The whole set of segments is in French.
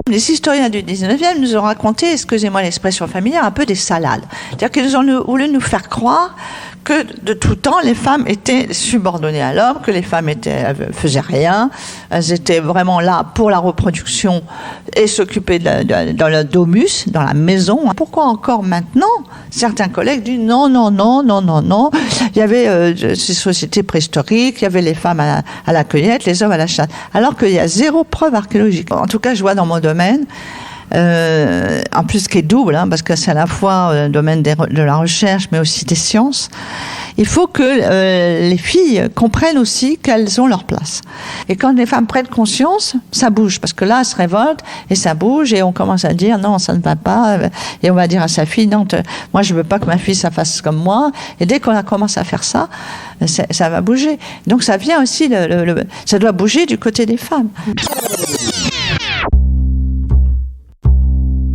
Les historiens du 19e nous ont raconté, excusez-moi l'expression familière, un peu des salades. C'est-à-dire qu'ils ont voulu nous faire croire que de tout temps, les femmes étaient subordonnées à l'homme, que les femmes faisaient rien, elles étaient vraiment là pour la reproduction et s'occuper dans le domus, dans la maison. Pourquoi encore maintenant certains collègues disent non. Il y avait ces sociétés préhistoriques, il y avait les femmes à la cueillette, les hommes à la chasse. Alors qu'il y a zéro preuve archéologique. En tout cas, je vois dans mon domaine, en plus qui est double, parce que c'est à la fois le domaine de la recherche, mais aussi des sciences. Il faut que les filles comprennent aussi qu'elles ont leur place. Et quand les femmes prennent conscience, ça bouge, parce que là, elles se révoltent et ça bouge, et on commence à dire non, ça ne va pas, et on va dire à sa fille non, moi je veux pas que ma fille ça fasse comme moi. Et dès qu'on commence à faire ça, ça va bouger. Donc ça vient aussi, ça doit bouger du côté des femmes.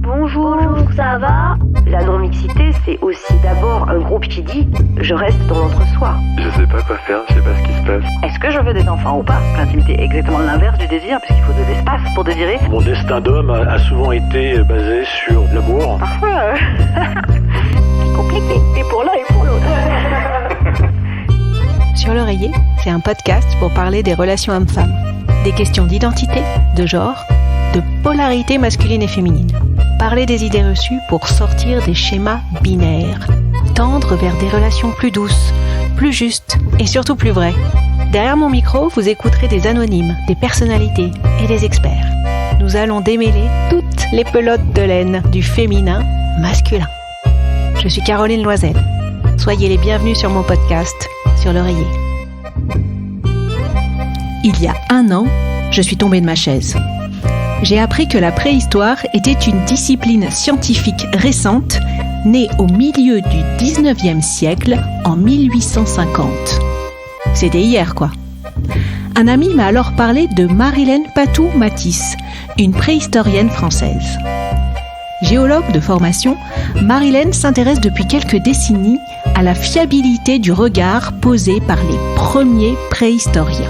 Bonjour, ça va? La non-mixité, c'est aussi d'abord un groupe qui dit « je reste dans l'entre-soi ». Je sais pas quoi faire, je sais pas ce qui se passe. Est-ce que je veux des enfants ou pas? L'intimité est exactement l'inverse du désir, puisqu'il faut de l'espace pour désirer. Mon destin d'homme a souvent été basé sur l'amour. Parfois, c'est compliqué, et pour l'un et pour l'autre. Sur l'oreiller, c'est un podcast pour parler des relations hommes-femmes, des questions d'identité, de genre, de polarité masculine et féminine. Parler des idées reçues pour sortir des schémas binaires. Tendre vers des relations plus douces, plus justes et surtout plus vraies. Derrière mon micro, vous écouterez des anonymes, des personnalités et des experts. Nous allons démêler toutes les pelotes de laine du féminin masculin. Je suis Caroline Loisel. Soyez les bienvenus sur mon podcast, Sur l'oreiller. Il y a 1 an, je suis tombée de ma chaise. J'ai appris que la préhistoire était une discipline scientifique récente, née au milieu du 19e siècle, en 1850. C'était hier, quoi. Un ami m'a alors parlé de Marilène Patou-Matisse, une préhistorienne française. Géologue de formation, Marilène s'intéresse depuis quelques décennies à la fiabilité du regard posé par les premiers préhistoriens.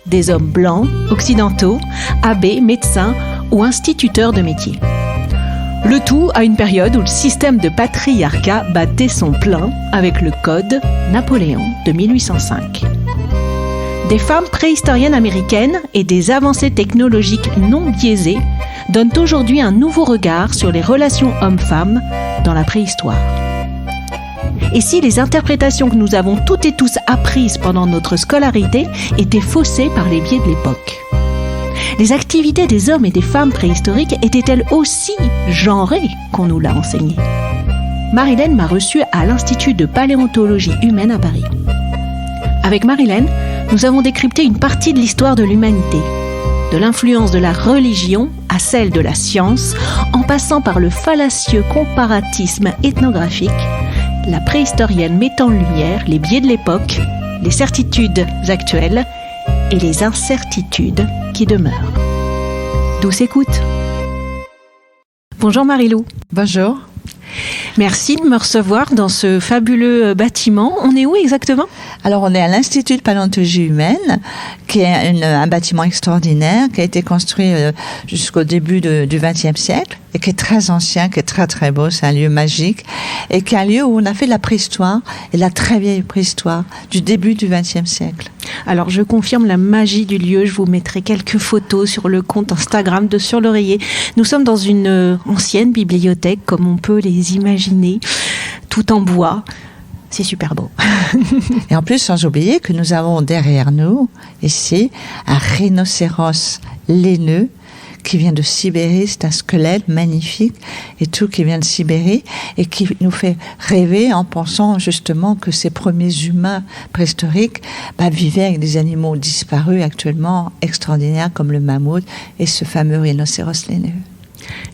Des hommes blancs, occidentaux, abbés, médecins ou instituteurs de métiers. Le tout à une période où le système de patriarcat battait son plein avec le Code Napoléon de 1805. Des femmes préhistoriennes américaines et des avancées technologiques non biaisées donnent aujourd'hui un nouveau regard sur les relations hommes-femmes dans la préhistoire. Et si les interprétations que nous avons toutes et tous apprises pendant notre scolarité étaient faussées par les biais de l'époque? Les activités des hommes et des femmes préhistoriques étaient-elles aussi genrées qu'on nous l'a enseigné? Marilène m'a reçue à l'Institut de paléontologie humaine à Paris. Avec Marilène, nous avons décrypté une partie de l'histoire de l'humanité, de l'influence de la religion à celle de la science, en passant par le fallacieux comparatisme ethnographique. La préhistorienne met en lumière les biais de l'époque, les certitudes actuelles et les incertitudes qui demeurent. Douce écoute. Bonjour Marilou. Bonjour. Merci de me recevoir dans ce fabuleux bâtiment. On est où exactement ? Alors, on est à l'Institut de paléontologie humaine, qui est un bâtiment extraordinaire, qui a été construit jusqu'au début du XXe siècle, et qui est très ancien, qui est très très beau. C'est un lieu magique, et qui est un lieu où on a fait de la préhistoire, et de la très vieille préhistoire, du début du XXe siècle. Alors, je confirme la magie du lieu. Je vous mettrai quelques photos sur le compte Instagram de Sur l'oreiller. Nous sommes dans une ancienne bibliothèque, comme on peut les imaginer, tout en bois. C'est super beau. Et en plus, sans oublier que nous avons derrière nous, ici, un rhinocéros laineux qui vient de Sibérie. C'est un squelette magnifique et tout qui vient de Sibérie et qui nous fait rêver en pensant justement que ces premiers humains préhistoriques vivaient avec des animaux disparus actuellement extraordinaires comme le mammouth et ce fameux rhinocéros laineux.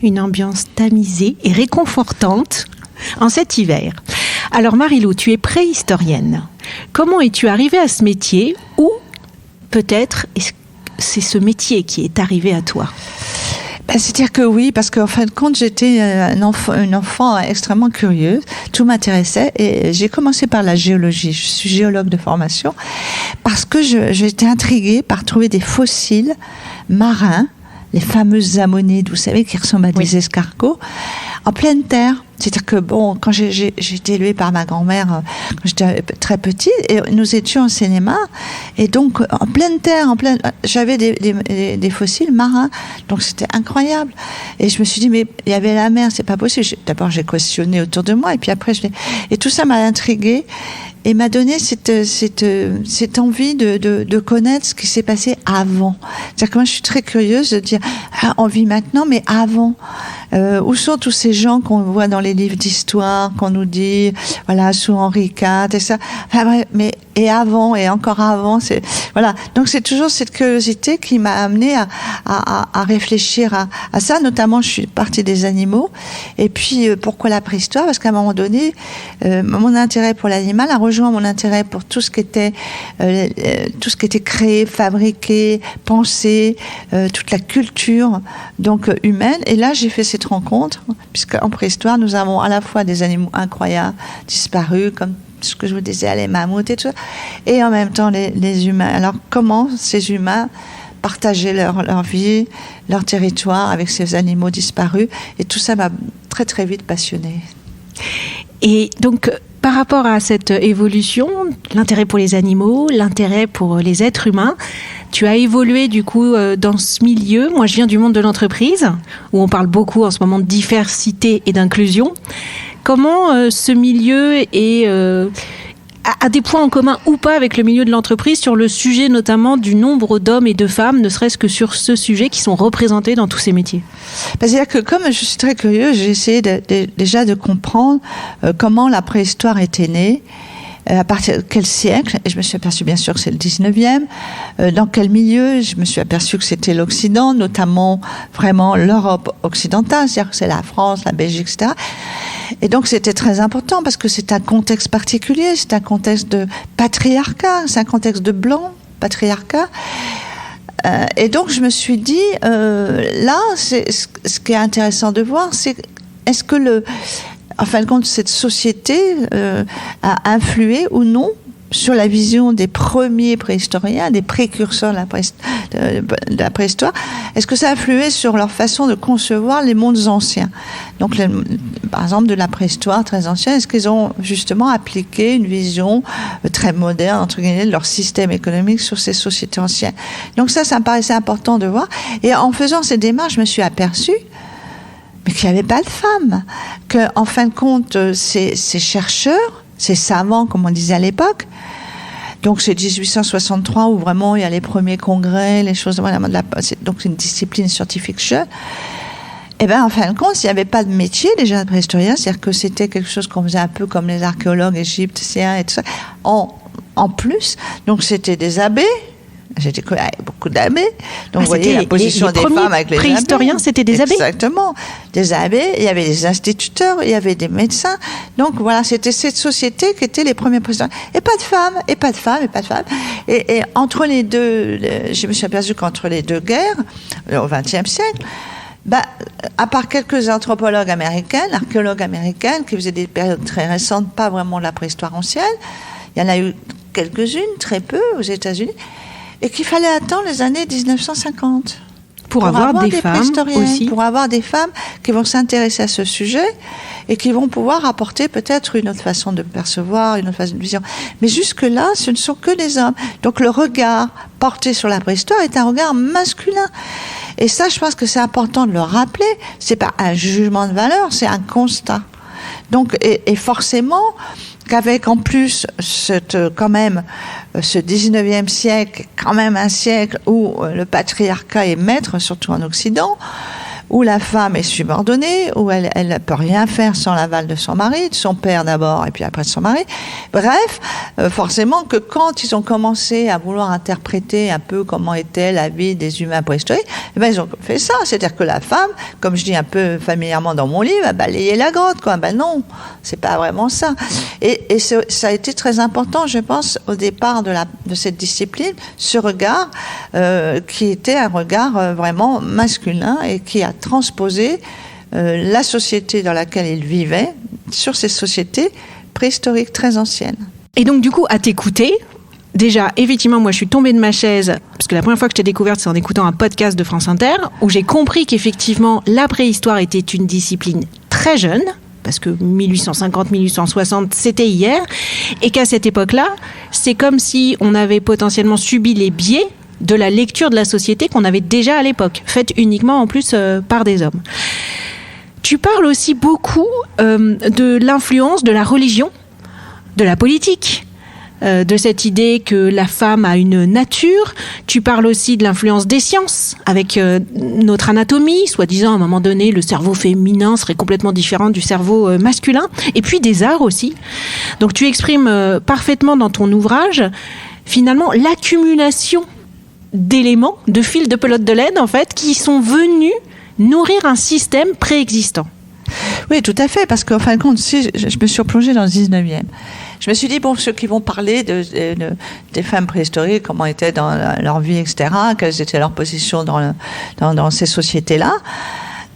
Une ambiance tamisée et réconfortante en cet hiver. Alors Marilou, tu es préhistorienne. Comment es-tu arrivée à ce métier ou peut-être c'est ce métier qui est arrivé à toi? C'est-à-dire que oui, parce qu'en fin de compte, j'étais une enfant extrêmement curieuse. Tout m'intéressait et j'ai commencé par la géologie. Je suis géologue de formation parce que j'étais intriguée par trouver des fossiles marins les fameuses ammonites, vous savez, qui ressemblent à des escargots, en pleine terre. C'est-à-dire que, bon, quand j'ai été élevée par ma grand-mère, quand j'étais très petite, et nous étions au cinéma, et donc, en pleine terre, j'avais des fossiles marins, donc c'était incroyable. Et je me suis dit, mais il y avait la mer, c'est pas possible. D'abord, j'ai questionné autour de moi, et puis après, et tout ça m'a intriguée, et m'a donné cette envie de connaître ce qui s'est passé avant. C'est-à-dire que moi, je suis très curieuse de dire, on vit maintenant, mais avant. Où sont tous ces gens qu'on voit dans les livres d'histoire, qu'on nous dit, voilà, sous Henri IV et ça. Enfin, mais et avant et encore avant, voilà. Donc c'est toujours cette curiosité qui m'a amenée à réfléchir à ça. Notamment, je suis partie des animaux. Et puis pourquoi la préhistoire ? Parce qu'à un moment donné, mon intérêt pour l'animal a rejoint mon intérêt pour tout ce qui était créé, fabriqué, pensé, toute la culture donc humaine. Et là, j'ai fait cette rencontre, puisqu'en préhistoire, nous avons à la fois des animaux incroyables, disparus, comme ce que je vous disais, les mammouths et tout ça, et en même temps les humains. Alors, comment ces humains partageaient leur vie, leur territoire avec ces animaux disparus, et tout ça m'a très très vite passionnée. Et donc, par rapport à cette évolution, l'intérêt pour les animaux, l'intérêt pour les êtres humains, tu as évolué du coup dans ce milieu. Moi, je viens du monde de l'entreprise, où on parle beaucoup en ce moment de diversité et d'inclusion. Comment ce milieu a des points en commun ou pas avec le milieu de l'entreprise sur le sujet notamment du nombre d'hommes et de femmes, ne serait-ce que sur ce sujet, qui sont représentés dans tous ces métiers? C'est-à-dire que comme je suis très curieuse, j'ai essayé déjà de comprendre comment la préhistoire était née, à partir de quel siècle, et je me suis aperçue bien sûr que c'est le 19e, dans quel milieu, je me suis aperçue que c'était l'Occident, notamment vraiment l'Europe occidentale, c'est-à-dire que c'est la France, la Belgique, etc. Et donc c'était très important parce que c'est un contexte particulier, c'est un contexte de patriarcat, c'est un contexte de blanc, patriarcat. Et donc je me suis dit, là, ce qui est intéressant de voir, c'est est-ce que en fin de compte, cette société a influé ou non sur la vision des premiers préhistoriens, des précurseurs de la préhistoire. Est-ce que ça a influé sur leur façon de concevoir les mondes anciens ? Donc, par exemple, de la préhistoire très ancienne, est-ce qu'ils ont justement appliqué une vision très moderne, entre guillemets, de leur système économique sur ces sociétés anciennes ? Donc ça me paraissait important de voir. Et en faisant ces démarches, je me suis aperçue mais qu'il n'y avait pas de femmes, que en fin de compte, ces chercheurs, ces savants, comme on disait à l'époque, donc c'est 1863 où vraiment il y a les premiers congrès, les choses, voilà, donc c'est une discipline scientifique jeune. Et bien en fin de compte, il n'y avait pas de métier déjà de préhistorien, c'est-à-dire que c'était quelque chose qu'on faisait un peu comme les archéologues égyptiens et tout ça, en plus, donc c'était des abbés. J'étais avec beaucoup d'abbés. Donc, vous voyez la position des femmes avec les préhistoriens, c'était des abbés. Exactement. Des abbés, il y avait des instituteurs, il y avait des médecins. Donc, voilà, c'était cette société qui était les premiers préhistoriens. Et pas de femmes, et pas de femmes, et pas de femmes. Et entre les deux, je me suis aperçue qu'entre les deux guerres, au XXe siècle, à part quelques anthropologues américains, archéologues américains, qui faisaient des périodes très récentes, pas vraiment de la préhistoire ancienne, il y en a eu quelques-unes, très peu, aux États-Unis, et qu'il fallait attendre les années 1950 pour avoir des femmes aussi. Pour avoir des femmes qui vont s'intéresser à ce sujet et qui vont pouvoir apporter peut-être une autre façon de percevoir, une autre façon de vision. Mais jusque-là, ce ne sont que des hommes. Donc le regard porté sur la préhistoire est un regard masculin. Et ça, je pense que c'est important de le rappeler. C'est pas un jugement de valeur, c'est un constat. Donc, et forcément, qu'avec en plus ce 19e siècle, quand même un siècle où le patriarcat est maître, surtout en Occident, où la femme est subordonnée, où elle ne peut rien faire sans l'aval de son mari, de son père d'abord et puis après de son mari. Bref, forcément que quand ils ont commencé à vouloir interpréter un peu comment était la vie des humains préhistoriques, ils ont fait ça. C'est-à-dire que la femme, comme je dis un peu familièrement dans mon livre, a balayé la grotte, quoi. Non, c'est pas vraiment ça. Et ça a été très important, je pense, au départ de cette discipline, ce regard qui était un regard vraiment masculin et qui a transposer la société dans laquelle il vivait sur ces sociétés préhistoriques très anciennes. Et donc du coup, à t'écouter, Déjà, effectivement, moi, je suis tombée de ma chaise, parce que la première fois que je t'ai découverte, c'est en écoutant un podcast de France Inter, où j'ai compris qu'effectivement, la préhistoire était une discipline très jeune, parce que 1850-1860, c'était hier, et qu'à cette époque-là, c'est comme si on avait potentiellement subi les biais de la lecture de la société qu'on avait déjà à l'époque, faite uniquement en plus par des hommes. Tu parles aussi beaucoup de l'influence de la religion, de la politique, de cette idée que la femme a une nature. Tu parles aussi de l'influence des sciences avec notre anatomie, soi-disant à un moment donné le cerveau féminin serait complètement différent du cerveau masculin, et puis des arts aussi. Donc tu exprimes parfaitement dans ton ouvrage finalement l'accumulation d'éléments, de fils de pelote de laine en fait, qui sont venus nourrir un système préexistant. Oui, tout à fait, parce qu'en fin de compte, si je me suis replongée dans le 19e, je me suis dit, bon, ceux qui vont parler des femmes préhistoriques, comment étaient dans leur vie, etc., quelles étaient leurs positions dans ces sociétés-là,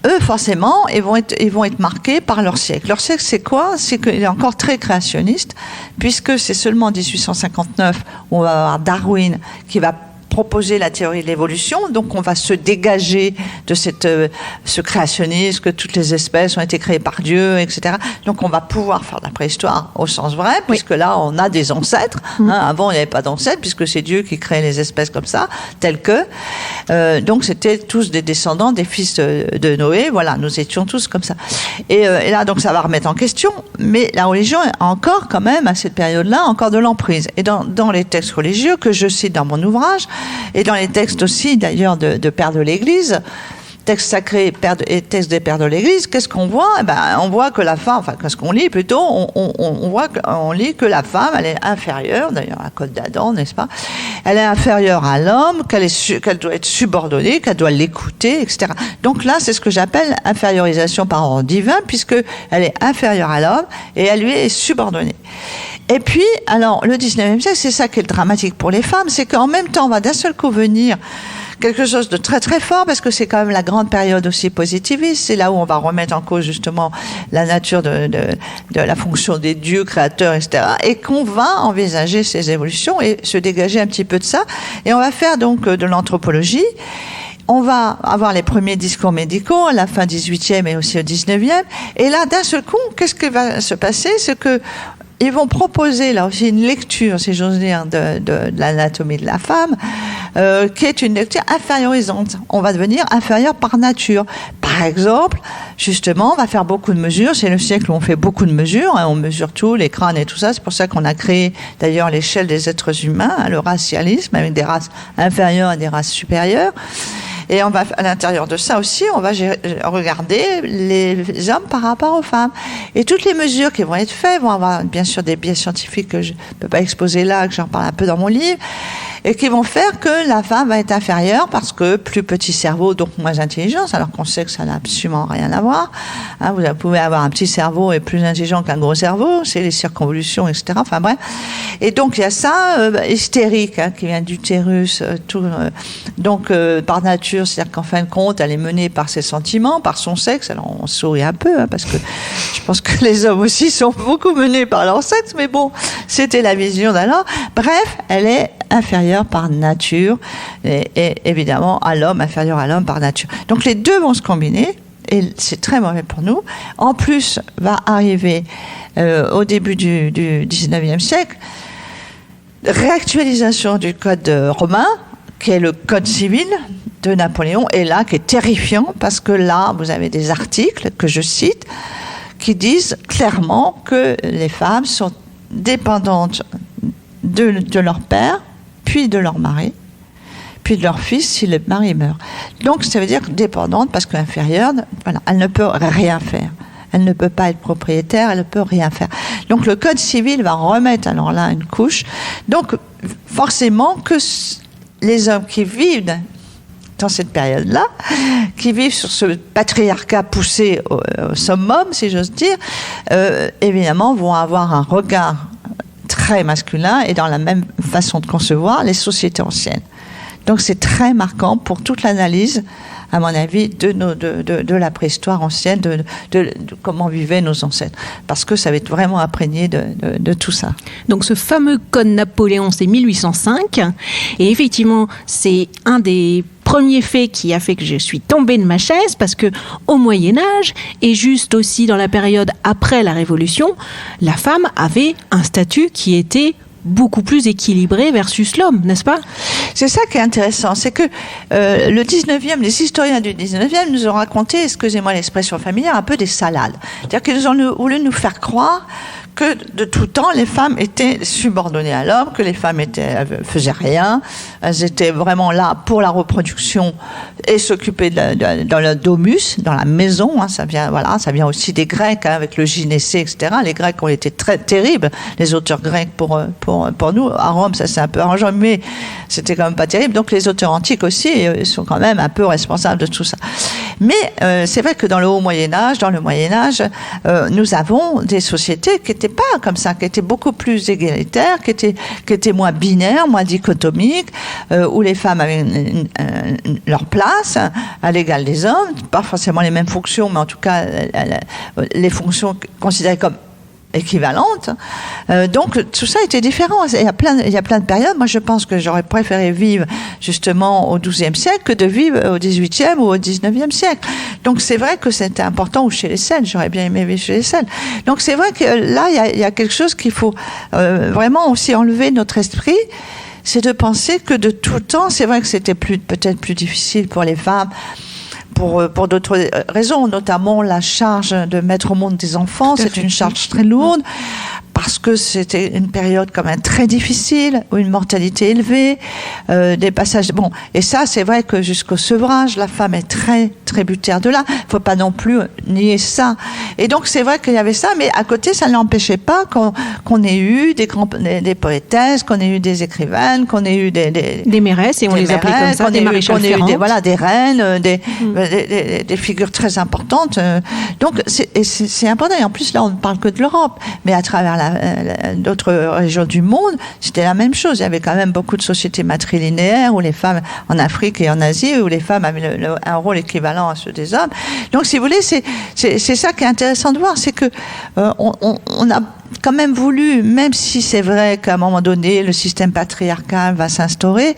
eux, forcément, ils vont être marqués par leur siècle. Leur siècle, c'est quoi? C'est qu'il est encore très créationniste, puisque c'est seulement en 1859 où on va avoir Darwin qui va proposer la théorie de l'évolution, donc on va se dégager de ce créationnisme, que toutes les espèces ont été créées par Dieu, etc. Donc on va pouvoir faire de la préhistoire au sens vrai, puisque là on a des ancêtres. Avant il n'y avait pas d'ancêtres, puisque c'est Dieu qui crée les espèces comme ça, telles que. Donc c'était tous des descendants des fils de Noé. Voilà, nous étions tous comme ça. Et là donc ça va remettre en question, mais la religion a encore quand même à cette période-là encore de l'emprise. Et dans les textes religieux que je cite dans mon ouvrage, et dans les textes aussi d'ailleurs de pères de l'Église, textes sacrés et textes des pères de l'Église, qu'est-ce qu'on voit? On voit que la femme, enfin qu'est-ce qu'on lit plutôt, on lit que la femme, elle est inférieure, d'ailleurs la Côte d'Adam, n'est-ce pas? Elle est inférieure à l'homme, qu'elle doit être subordonnée, qu'elle doit l'écouter, etc. Donc là, c'est ce que j'appelle infériorisation par ordre divin, puisque elle est inférieure à l'homme et elle lui est subordonnée. Et puis, alors, le 19e siècle, c'est ça qui est dramatique pour les femmes, c'est qu'en même temps, on va d'un seul coup venir quelque chose de très très fort, parce que c'est quand même la grande période aussi positiviste, c'est là où on va remettre en cause justement la nature de la fonction des dieux créateurs, etc., et qu'on va envisager ces évolutions et se dégager un petit peu de ça, et on va faire donc de l'anthropologie. On va avoir les premiers discours médicaux à la fin 18e et aussi au 19e, et là, d'un seul coup, qu'est-ce qui va se passer? C'est que ils vont proposer là aussi une lecture, si j'ose dire, de l'anatomie de la femme, qui est une lecture infériorisante. On va devenir inférieur par nature. Par exemple, justement, on va faire beaucoup de mesures. C'est le siècle où on fait beaucoup de mesures. On mesure tout, les crânes et tout ça. C'est pour ça qu'on a créé d'ailleurs l'échelle des êtres humains, le racialisme, avec des races inférieures et des races supérieures. Et on va, à l'intérieur de ça aussi, on va regarder les hommes par rapport aux femmes. Et toutes les mesures qui vont être faites vont avoir, bien sûr, des biais scientifiques que je ne peux pas exposer là, que j'en parle un peu dans mon livre, et qui vont faire que la femme va être inférieure parce que plus petit cerveau, donc moins intelligence, alors qu'on sait que ça n'a absolument rien à voir. Vous pouvez avoir un petit cerveau et plus intelligent qu'un gros cerveau, c'est les circonvolutions, etc. Enfin bref. Et donc il y a ça, hystérique, qui vient d'utérus, donc par nature, c'est-à-dire qu'en fin de compte, elle est menée par ses sentiments, par son sexe. Alors on sourit un peu, parce que je pense que les hommes aussi sont beaucoup menés par leur sexe, mais bon, c'était la vision d'alors. Bref, elle est inférieure par nature, et évidemment à l'homme, inférieur à l'homme par nature. Donc les deux vont se combiner, et c'est très mauvais pour nous. En plus, va arriver au début du 19e siècle, réactualisation du code romain, qui est le code civil de Napoléon, et là, qui est terrifiant, parce que là, vous avez des articles que je cite, qui disent clairement que les femmes sont dépendantes de leur père, puis de leur mari, puis de leur fils si le mari meurt. Donc ça veut dire dépendante, parce qu'inférieure, voilà, elle ne peut rien faire. Elle ne peut pas être propriétaire, elle ne peut rien faire. Donc le code civil va remettre alors là une couche. Donc forcément que les hommes qui vivent dans cette période-là, qui vivent sur ce patriarcat poussé au summum, si j'ose dire, évidemment vont avoir un regard très masculin et dans la même façon de concevoir les sociétés anciennes. Donc c'est très marquant pour toute l'analyse à mon avis, de la préhistoire ancienne, de comment vivaient nos ancêtres. Parce que ça va être vraiment imprégné de tout ça. Donc ce fameux code Napoléon, c'est 1805. Et effectivement, c'est un des premiers faits qui a fait que je suis tombée de ma chaise, parce que au Moyen-Âge, et juste aussi dans la période après la Révolution, la femme avait un statut qui était beaucoup plus équilibré versus l'homme, n'est-ce pas ? C'est ça qui est intéressant, c'est que le 19e, les historiens du 19e nous ont raconté, excusez-moi l'expression familière, un peu des salades. C'est-à-dire qu'ils ont voulu nous faire croire que de tout temps, les femmes étaient subordonnées à l'homme, que les femmes faisaient rien, elles étaient vraiment là pour la reproduction et s'occuper dans le domus, dans la maison. Ça vient aussi des Grecs, avec le gynécée, etc. Les Grecs ont été très terribles, les auteurs grecs pour nous. À Rome, ça s'est un peu arrangé, mais c'était quand même pas terrible. Donc les auteurs antiques aussi sont quand même un peu responsables de tout ça. Mais c'est vrai que dans le haut Moyen-Âge, nous avons des sociétés qui n'étaient pas comme ça, qui étaient beaucoup plus égalitaires, qui étaient moins binaires, moins dichotomiques, où les femmes avaient leur place à l'égal des hommes, pas forcément les mêmes fonctions, mais en tout cas les fonctions considérées comme équivalentes. Donc tout ça était différent. Il y a plein de périodes. Moi, je pense que j'aurais préféré vivre justement au XIIe siècle que de vivre au XVIIIe ou au XIXe siècle. Donc c'est vrai que c'était important, ou chez les Celtes. J'aurais bien aimé vivre chez les Celtes. Donc c'est vrai que là, il y a quelque chose qu'il faut vraiment aussi enlever de notre esprit. C'est de penser que de tout temps, c'est vrai que c'était peut-être plus difficile pour les femmes, pour d'autres raisons, notamment la charge de mettre au monde des enfants. C'est une charge très lourde, parce que c'était une période quand même très difficile, où une mortalité élevée, des passages... Bon, et ça, c'est vrai que jusqu'au sevrage, la femme est très tributaire de là. Il ne faut pas non plus nier ça. Et donc, c'est vrai qu'il y avait ça, mais à côté, ça n'empêchait pas qu'on ait eu des poétesses, qu'on ait eu des écrivaines, qu'on ait eu des mairesses, et on les appelait comme ça, des maréchales ferrantes. Des reines, des figures très importantes. Donc, c'est important. Et en plus, là, on ne parle que de l'Europe, mais à travers d'autres régions du monde, c'était la même chose. Il y avait quand même beaucoup de sociétés matrilinéaires, où les femmes, en Afrique et en Asie, où les femmes avaient un rôle équivalent à ceux des hommes. Donc, si vous voulez, c'est ça qui est intéressant de voir, c'est que on a quand même voulu, même si c'est vrai qu'à un moment donné, le système patriarcal va s'instaurer,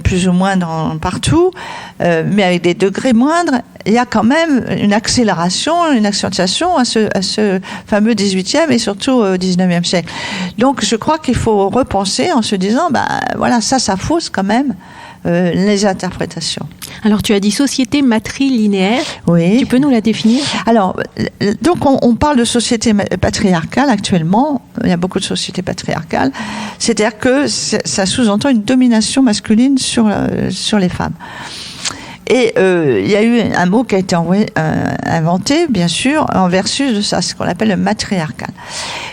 plus ou moins partout, mais avec des degrés moindres, il y a quand même une accélération, une accentuation à ce fameux 18e et surtout au 19e siècle. Donc je crois qu'il faut repenser en se disant, voilà, ça fausse quand même les interprétations. Alors tu as dit société matrilinéaire. Oui. Tu peux nous la définir ? Alors, donc on parle de société patriarcale actuellement. Il y a beaucoup de sociétés patriarcales. C'est-à-dire que ça sous-entend une domination masculine sur les femmes. Et il y a eu un mot qui a été inventé, bien sûr, en versus de ça, ce qu'on appelle le matriarcal.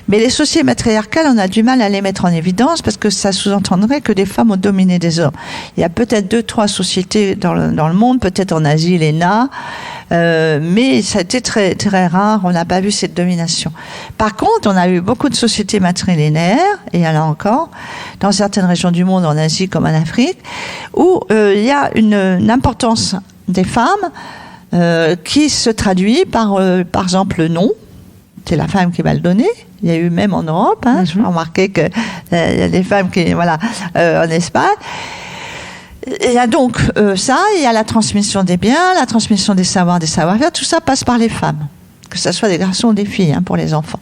Mais les sociétés matriarcales, on a du mal à les mettre en évidence, parce que ça sous-entendrait que des femmes ont dominé des hommes. Il y a peut-être 2-3 sociétés dans le monde, peut-être en Asie, l'ENA, mais ça a été très, très rare, on n'a pas vu cette domination. Par contre, on a eu beaucoup de sociétés matrilinéaires, et il y en a encore, dans certaines régions du monde, en Asie comme en Afrique, où il y a une importance des femmes qui se traduit par exemple le nom. C'est la femme qui va le donner. Il y a eu même en Europe, je peux remarquer qu'il y a des femmes qui, en Espagne. Il y a donc ça, il y a la transmission des biens, la transmission des savoirs, des savoir-faire, tout ça passe par les femmes. Que ce soit des garçons ou des filles, pour les enfants.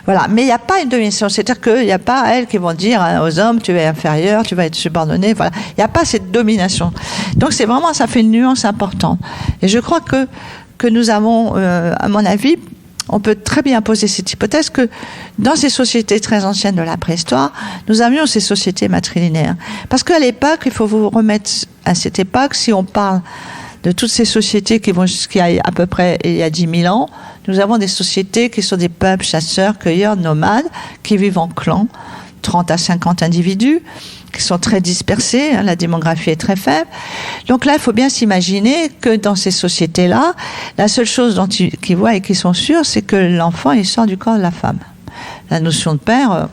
Voilà. Mais il n'y a pas une domination. C'est-à-dire qu'il n'y a pas elles qui vont dire aux hommes, tu es inférieur, tu vas être subordonné. Voilà. Il n'y a pas cette domination. Donc c'est vraiment, ça fait une nuance importante. Et je crois que nous avons, à mon avis, on peut très bien poser cette hypothèse que dans ces sociétés très anciennes de la préhistoire, nous avions ces sociétés matrilinéaires. Parce qu'à l'époque, il faut vous remettre à cette époque, si on parle de toutes ces sociétés qui vont jusqu'à à peu près il y a 10 000 ans, nous avons des sociétés qui sont des peuples chasseurs, cueilleurs, nomades, qui vivent en clans, 30 à 50 individus, qui sont très dispersés, la démographie est très faible. Donc là, il faut bien s'imaginer que dans ces sociétés-là, la seule chose dont qu'ils voient et qu'ils sont sûrs, c'est que l'enfant, il sort du corps de la femme. La notion de père,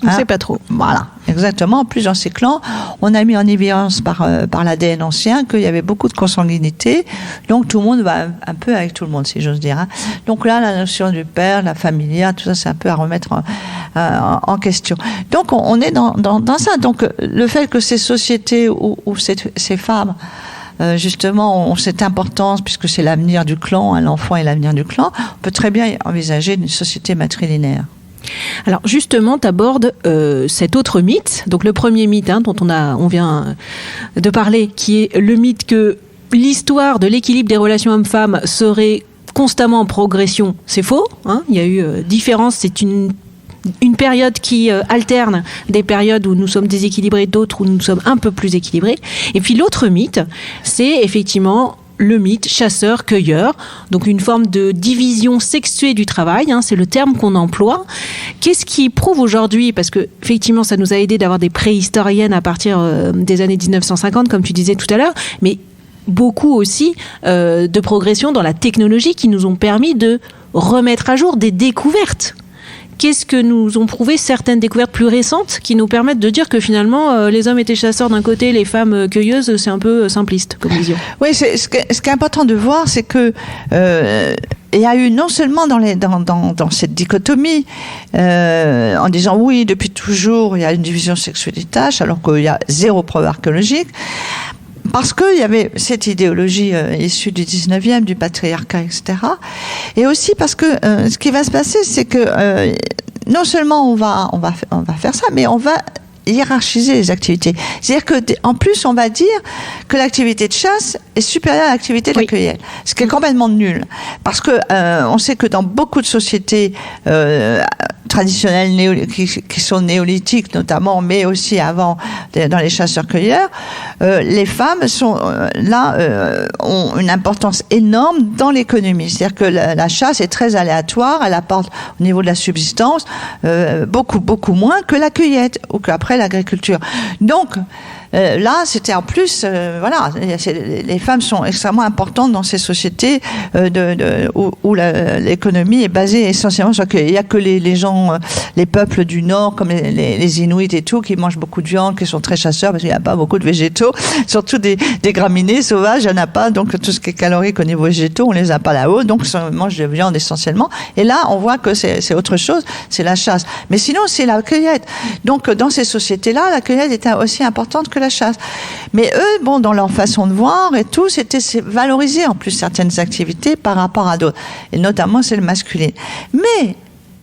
On ne sait pas trop. Voilà, exactement. En plus, dans ces clans, on a mis en évidence par l'ADN ancien qu'il y avait beaucoup de consanguinité. Donc, tout le monde va un peu avec tout le monde, si j'ose dire. Hein. Donc là, la notion du père, la familia, tout ça, c'est un peu à remettre en question. Donc, on est dans ça. Donc, le fait que ces sociétés où ces femmes justement ont cette importance, puisque c'est l'avenir du clan, hein, l'enfant est l'avenir du clan, on peut très bien envisager une société matrilinéaire. Alors justement, tu abordes cet autre mythe, donc le premier mythe dont on vient de parler, qui est le mythe que l'histoire de l'équilibre des relations hommes-femmes serait constamment en progression. C'est faux, hein, il y a eu différence, c'est une période qui alterne des périodes où nous sommes déséquilibrés, d'autres où nous sommes un peu plus équilibrés. Et puis l'autre mythe, c'est effectivement le mythe chasseur-cueilleur, donc une forme de division sexuée du travail, hein, c'est le terme qu'on emploie. Qu'est-ce qui prouve aujourd'hui, parce que effectivement ça nous a aidé d'avoir des préhistoriennes à partir des années 1950, comme tu disais tout à l'heure, mais beaucoup aussi de progression dans la technologie qui nous ont permis de remettre à jour des découvertes. Qu'est-ce que nous ont prouvé certaines découvertes plus récentes qui nous permettent de dire que finalement les hommes étaient chasseurs d'un côté, les femmes cueilleuses, c'est un peu simpliste comme vision. Oui, ce qui est important de voir, c'est que il y a eu non seulement dans cette dichotomie, en disant oui, depuis toujours, il y a une division sexuelle des tâches, alors qu'il y a zéro preuve archéologique. Parce qu'il y avait cette idéologie issue du 19e, du patriarcat, etc. Et aussi parce que ce qui va se passer, c'est que non seulement on va faire ça, mais on va hiérarchiser les activités. C'est-à-dire que en plus, on va dire que l'activité de chasse est supérieure à l'activité de la cueillette, ce qui est complètement nul. Parce que on sait que dans beaucoup de sociétés traditionnelles qui sont néolithiques notamment, mais aussi avant dans les chasseurs-cueilleurs, les femmes sont ont une importance énorme dans l'économie. C'est-à-dire que la chasse est très aléatoire, elle apporte au niveau de la subsistance beaucoup moins que la cueillette ou qu'après l'agriculture. Donc là, c'était en plus, voilà, les femmes sont extrêmement importantes dans ces sociétés où l'économie est basée essentiellement sur qu'il n'y a que les gens, les peuples du Nord, comme les Inuits et tout, qui mangent beaucoup de viande, qui sont très chasseurs, parce qu'il n'y a pas beaucoup de végétaux, surtout des graminées sauvages, il n'y en a pas, donc tout ce qui est calorique au niveau végétaux, on les a pas là-haut, donc on mange de viande essentiellement. Et là, on voit que c'est autre chose, c'est la chasse. Mais sinon, c'est la cueillette. Donc, dans ces sociétés-là, la cueillette était aussi importante que la chasse. Mais eux, bon, dans leur façon de voir et tout, c'était valoriser en plus certaines activités par rapport à d'autres. Et notamment, c'est le masculin. Mais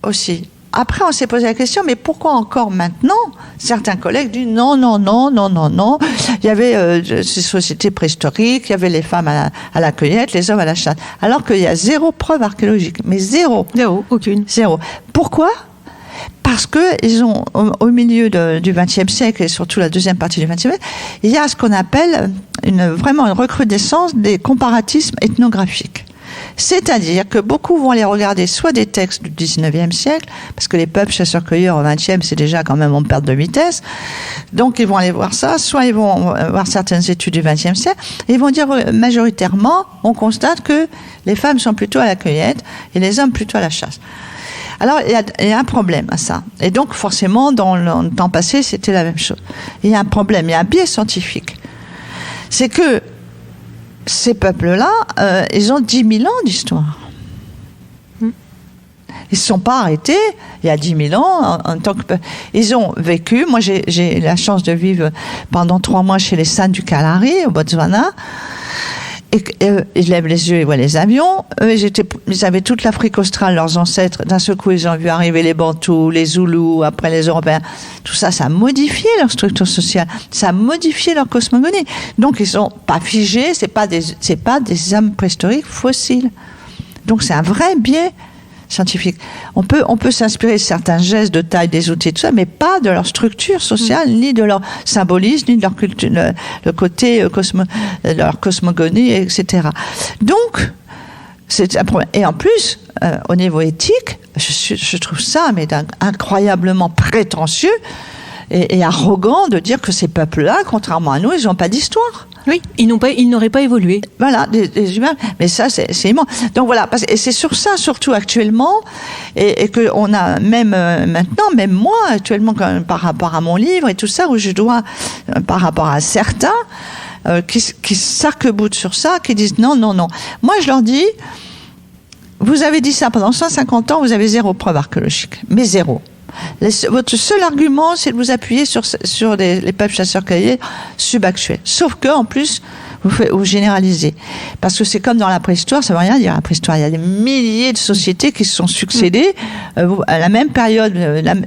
aussi, après, on s'est posé la question, mais pourquoi encore maintenant certains collègues disent non. Il y avait ces sociétés préhistoriques, il y avait les femmes à la cueillette, les hommes à la chasse. Alors qu'il y a zéro preuve archéologique. Mais zéro. Zéro, aucune. Zéro. Pourquoi ? Parce que ils ont, au milieu du XXe siècle et surtout la deuxième partie du XXe siècle, il y a ce qu'on appelle vraiment une recrudescence des comparatismes ethnographiques. C'est-à-dire que beaucoup vont aller regarder soit des textes du XIXe siècle, parce que les peuples chasseurs-cueilleurs au XXe, c'est déjà quand même en perte de vitesse, donc ils vont aller voir ça, soit ils vont voir certaines études du XXe siècle, et ils vont dire majoritairement, on constate que les femmes sont plutôt à la cueillette et les hommes plutôt à la chasse. Alors, il y a un problème à ça. Et donc, forcément, dans le temps passé, c'était la même chose. Il y a un problème, il y a un biais scientifique. C'est que ces peuples-là, ils ont 10 000 ans d'histoire. Ils ne se sont pas arrêtés il y a 10 000 ans en tant que peuple. Ils ont vécu. Moi, j'ai la chance de vivre pendant 3 mois chez les San du Kalahari, au Botswana. Et ils lèvent les yeux et voient les avions. Ils avaient toute l'Afrique australe, leurs ancêtres. D'un seul coup, ils ont vu arriver les Bantous, les Zoulous, après les Européens. Tout ça, ça a modifié leur structure sociale. Ça a modifié leur cosmogonie. Donc, ils sont pas figés. C'est pas des hommes préhistoriques fossiles. Donc, c'est un vrai biais scientifique. On peut s'inspirer de certains gestes de taille des outils, tout ça, mais pas de leur structure sociale, ni de leur symbolisme, ni de leur culture, le côté de leur cosmogonie, etc. Donc, c'est un problème. Et en plus, au niveau éthique, je trouve ça incroyablement prétentieux et arrogant de dire que ces peuples-là, contrairement à nous, ils n'ont pas d'histoire. Oui, ils n'auraient pas évolué. Voilà, des humains. Mais ça, c'est immense. Donc voilà, et c'est sur ça, surtout actuellement, et que on a même maintenant, même moi, actuellement, par rapport à mon livre et tout ça, où je dois, par rapport à certains, qui s'arc-boutent sur ça, qui disent non. Moi, je leur dis, vous avez dit ça pendant 150 ans, vous avez 0 preuve archéologique. Mais 0. Votre seul argument, c'est de vous appuyer sur les peuples chasseurs-cueilleurs subactuels. Sauf que, en plus, vous généralisez. Parce que c'est comme dans la préhistoire, ça ne veut rien dire la préhistoire. Il y a des milliers de sociétés qui se sont succédées à la même période.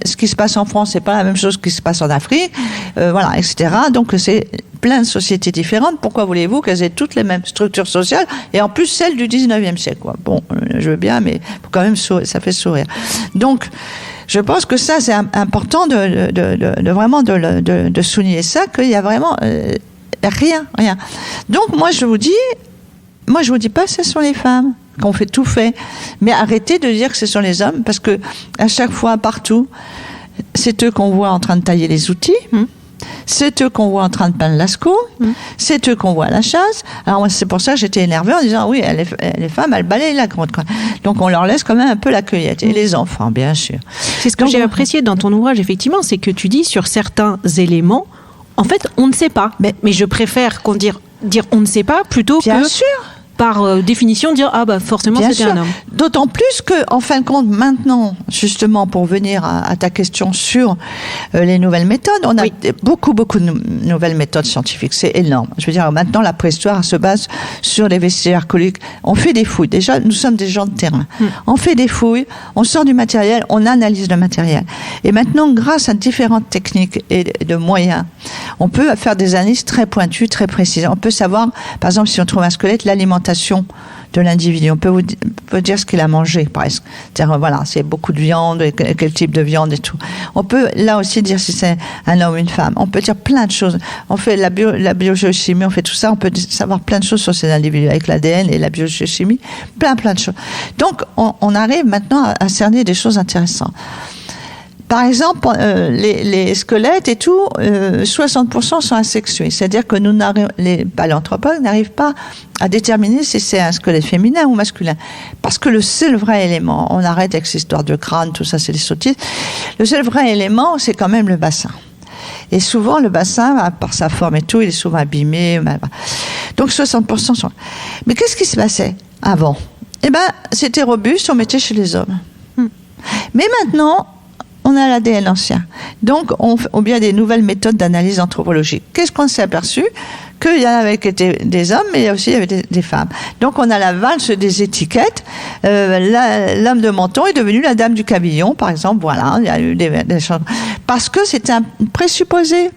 Ce qui se passe en France, c'est pas la même chose que ce qui se passe en Afrique, voilà, etc. Donc c'est plein de sociétés différentes. Pourquoi voulez-vous qu'elles aient toutes les mêmes structures sociales et en plus celles du 19e siècle, quoi. Bon, je veux bien, mais quand même ça fait sourire. Donc je pense que ça, c'est important de vraiment de souligner ça, qu'il y a vraiment rien. Donc moi je vous dis pas que ce sont les femmes qu'on fait tout fait, mais arrêtez de dire que ce sont les hommes, parce que à chaque fois, partout, c'est eux qu'on voit en train de tailler les outils. C'est eux qu'on voit en train de peindre lascaux, c'est eux qu'on voit à la chasse. Alors moi, c'est pour ça que j'étais énervée en disant oui, les femmes, elles balayent la grotte, quoi. Donc on leur laisse quand même un peu la cueillette. Et les enfants, bien sûr. C'est ce que j'ai apprécié dans ton ouvrage, effectivement, c'est que tu dis sur certains éléments, en fait, on ne sait pas. Mais je préfère qu'on dire on ne sait pas plutôt bien que... sûr. Par définition, dire forcément bien c'était sûr. un homme. D'autant plus que, en fin de compte, maintenant, justement, pour venir à ta question sur les nouvelles méthodes, on a beaucoup de nouvelles méthodes scientifiques. C'est énorme. Je veux dire, maintenant, la préhistoire se base sur les vestiges archéologiques. On fait des fouilles. Déjà, nous sommes des gens de terrain. On fait des fouilles, on sort du matériel, on analyse le matériel. Et maintenant, grâce à différentes techniques et de moyens, on peut faire des analyses très pointues, très précises. On peut savoir, par exemple, si on trouve un squelette, l'alimentation de l'individu. On peut dire ce qu'il a mangé, presque. C'est-à-dire, voilà, c'est beaucoup de viande, et quel type de viande et tout. On peut, là aussi, dire si c'est un homme ou une femme. On peut dire plein de choses. On fait la biogéochimie, on fait tout ça. On peut savoir plein de choses sur ces individus, avec l'ADN et la biogéochimie. Plein de choses. Donc, on arrive maintenant à cerner des choses intéressantes. Par exemple, les squelettes et tout, 60% sont asexués. C'est-à-dire que les paléanthropologues n'arrivent pas à déterminer si c'est un squelette féminin ou masculin. Parce que c'est le vrai élément. On arrête avec cette histoire de crâne, tout ça, c'est des sottises. Le seul vrai élément, c'est quand même le bassin. Et souvent, le bassin, par sa forme et tout, il est souvent abîmé. Donc 60% sont... Mais qu'est-ce qui se passait avant ? C'était robuste, on mettait chez les hommes. Mais maintenant... on a l'ADN ancien. Donc, on vient des nouvelles méthodes d'analyse anthropologique. Qu'est-ce qu'on s'est aperçu ? Qu'il y en avait qui étaient des hommes, mais il y a aussi des femmes. Donc, on a la valse des étiquettes. L'homme de menton est devenu la dame du cabillon, par exemple. Voilà, il y a eu des choses. Parce que c'était un présupposé.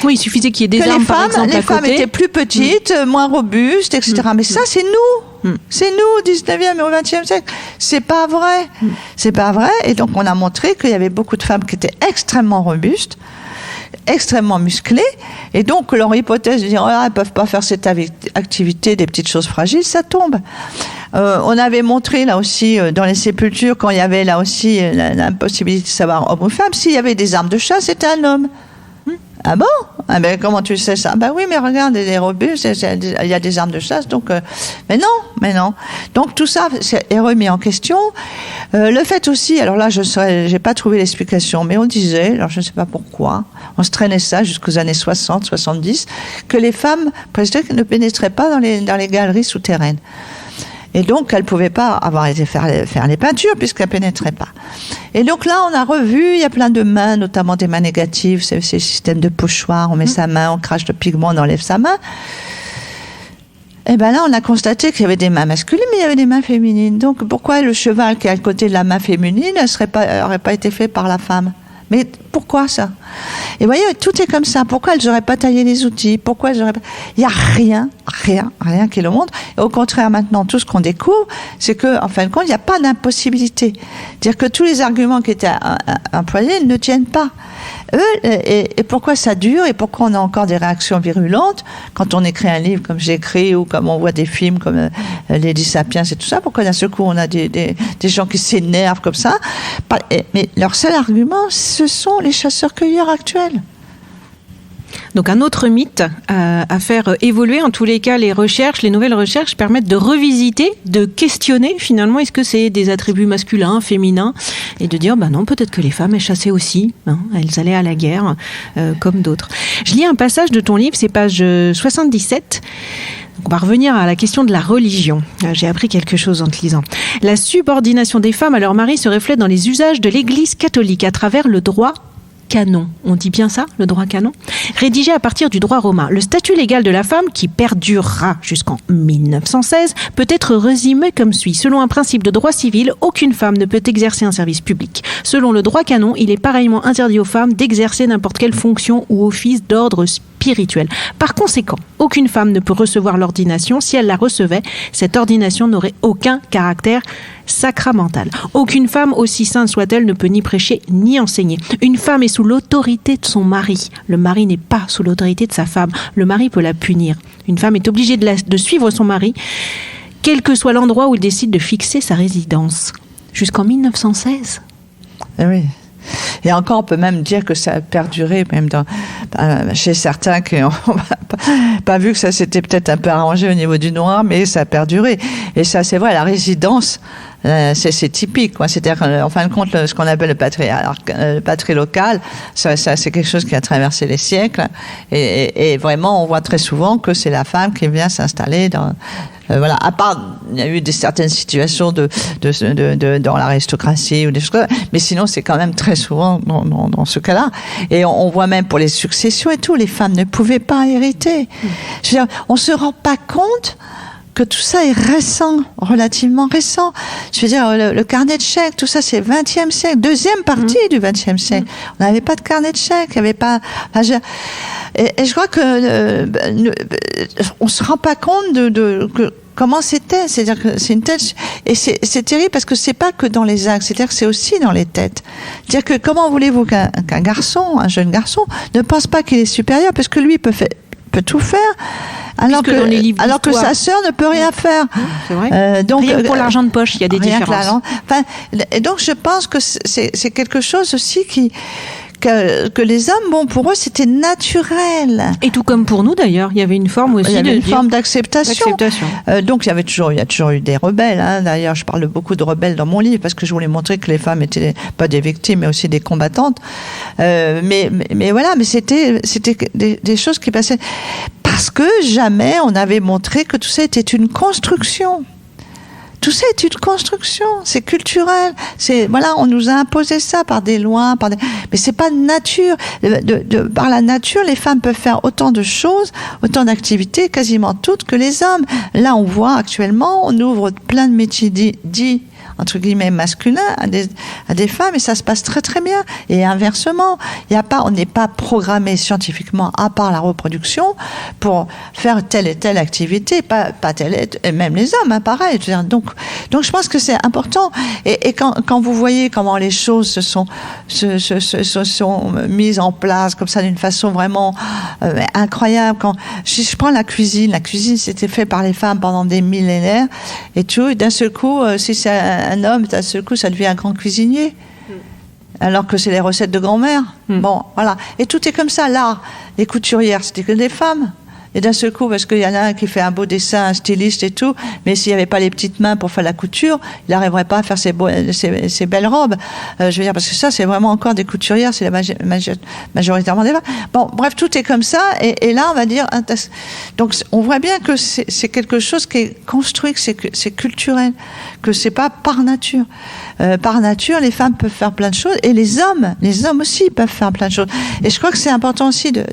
Oui, il suffisait qu'il y ait des armes, par exemple, les femmes étaient plus petites, moins robustes, etc. Mais ça, c'est nous. C'est nous, au 19e et au 20e siècle. C'est pas vrai. C'est pas vrai. Et donc, on a montré qu'il y avait beaucoup de femmes qui étaient extrêmement robustes, extrêmement musclées. Et donc, leur hypothèse de dire, elles peuvent pas faire cette activité des petites choses fragiles, ça tombe. On avait montré, là aussi, dans les sépultures, quand il y avait, là aussi, l'impossibilité de savoir homme ou femme, s'il y avait des armes de chasse, c'était un homme. Ah bon ? Ah ben, comment tu sais ça ? Ben oui, mais regarde, les robustes, il y a des armes de chasse, donc... Mais non. Donc tout ça est remis en question. Le fait aussi, alors là, j'ai pas trouvé l'explication, mais on disait, alors je ne sais pas pourquoi, on se traînait ça jusqu'aux années 60, 70, que les femmes préhistoriques ne pénétraient pas dans les galeries souterraines. Et donc, elle ne pouvait pas avoir été faire les peintures puisqu'elle ne pénétrait pas. Et donc là, on a revu, il y a plein de mains, notamment des mains négatives, c'est ces systèmes de pochoir, on met sa main, on crache le pigment, on enlève sa main. Et bien là, on a constaté qu'il y avait des mains masculines, mais il y avait des mains féminines. Donc, pourquoi le cheval qui est à côté de la main féminine n'aurait pas été fait par la femme ? Mais pourquoi ça ? Et vous voyez, tout est comme ça. Pourquoi elles n'auraient pas taillé les outils ? Pourquoi elles n'auraient pas... Il n'y a rien qui le montre. Et au contraire, maintenant, tout ce qu'on découvre, c'est qu'en fin de compte, il n'y a pas d'impossibilité. C'est-à-dire que tous les arguments qui étaient employés ne tiennent pas. Et pourquoi ça dure et pourquoi on a encore des réactions virulentes quand on écrit un livre comme j'ai écrit ou comme on voit des films comme Lady Sapiens et tout ça, pourquoi d'un seul coup on a des gens qui s'énervent comme ça. Mais leur seul argument, ce sont les chasseurs-cueilleurs actuels. Donc un autre mythe à faire évoluer, en tous les cas les nouvelles recherches permettent de revisiter, de questionner finalement est-ce que c'est des attributs masculins, féminins, et de dire non, peut-être que les femmes elles chassaient aussi, elles allaient à la guerre comme d'autres. Je lis un passage de ton livre, c'est page 77. On va revenir à la question de la religion. J'ai appris quelque chose en te lisant. La subordination des femmes à leur mari se reflète dans les usages de l'Église catholique à travers le droit canon. On dit bien ça, le droit canon ? Rédigé à partir du droit romain, le statut légal de la femme, qui perdurera jusqu'en 1916, peut être résumé comme suit. Selon un principe de droit civil, aucune femme ne peut exercer un service public. Selon le droit canon, il est pareillement interdit aux femmes d'exercer n'importe quelle fonction ou office d'ordre spirituel. Par conséquent, aucune femme ne peut recevoir l'ordination. Si elle la recevait, cette ordination n'aurait aucun caractère sacramental. Aucune femme, aussi sainte soit-elle, ne peut ni prêcher ni enseigner. Une femme est sous l'autorité de son mari. Le mari n'est pas sous l'autorité de sa femme. Le mari peut la punir. Une femme est obligée de suivre son mari, quel que soit l'endroit où il décide de fixer sa résidence. Jusqu'en 1916. Oui. Et encore, on peut même dire que ça a perduré, même chez certains qui n'ont pas vu que ça s'était peut-être un peu arrangé au niveau du noir, mais ça a perduré. Et ça, c'est vrai, la résidence, c'est typique, quoi. C'est-à-dire, en fin de compte, ce qu'on appelle le patrilocal, ça, c'est quelque chose qui a traversé les siècles. Et vraiment, on voit très souvent que c'est la femme qui vient s'installer dans... voilà. À part, il y a eu certaines situations dans l'aristocratie ou des choses comme ça, mais sinon c'est quand même très souvent dans ce cas-là. Et on voit même pour les successions et tout, les femmes ne pouvaient pas hériter. Je veux dire, on se rend pas compte que tout ça est récent, relativement récent. Je veux dire, le carnet de chèques, tout ça, c'est 20e siècle, deuxième partie du 20e siècle. On n'avait pas de carnet de chèques, il n'y avait pas... Et je crois que on se rend pas compte de comment c'était. C'est-à-dire que c'est une tête... Et c'est terrible parce que c'est pas que dans les actes, c'est-à-dire que c'est aussi dans les têtes. C'est-à-dire que comment voulez-vous qu'un garçon, un jeune garçon, ne pense pas qu'il est supérieur parce que lui peut tout faire, alors que sa sœur ne peut rien faire. C'est vrai. Donc, rien pour l'argent de poche, il y a des différences. Et donc je pense que c'est quelque chose aussi que les hommes, pour eux, c'était naturel. Et tout comme pour nous, d'ailleurs, il y avait une forme aussi forme d'acceptation. Donc il y a toujours eu des rebelles. D'ailleurs, je parle beaucoup de rebelles dans mon livre parce que je voulais montrer que les femmes étaient pas des victimes, mais aussi des combattantes. Mais voilà, mais c'était des choses qui passaient parce que jamais on avait montré que tout ça était une construction. Tout ça est une construction, c'est culturel. On nous a imposé ça par des lois, mais c'est pas nature. Par la nature, les femmes peuvent faire autant de choses, autant d'activités, quasiment toutes, que les hommes. Là, on voit actuellement, on ouvre plein de métiers dits entre guillemets masculins à des femmes et ça se passe très très bien. Et inversement, on n'est pas programmé scientifiquement à part la reproduction pour faire telle et telle activité, pas telle et même les hommes, pareil. Je veux dire, donc je pense que c'est important. Et quand vous voyez comment les choses se sont mises en place comme ça d'une façon vraiment incroyable. Quand je prends la cuisine c'était fait par les femmes pendant des millénaires et tout. Et d'un seul coup, si c'est un homme, d'un seul coup, ça devient un grand cuisinier. Alors que c'est les recettes de grand-mère. Bon, voilà. Et tout est comme ça. Là, les couturières, c'était que des femmes. Et d'un seul coup, parce qu'il y en a un qui fait un beau dessin, un styliste et tout, mais s'il n'y avait pas les petites mains pour faire la couture, il n'arriverait pas à faire ces belles robes. Je veux dire, parce que ça, c'est vraiment encore des couturières, c'est majoritairement des femmes. Bon, bref, tout est comme ça, et là, on va dire... Donc, on voit bien que c'est quelque chose qui est construit, que c'est culturel, que c'est pas par nature. Par nature, les femmes peuvent faire plein de choses, et les hommes aussi peuvent faire plein de choses. Et je crois que c'est important aussi de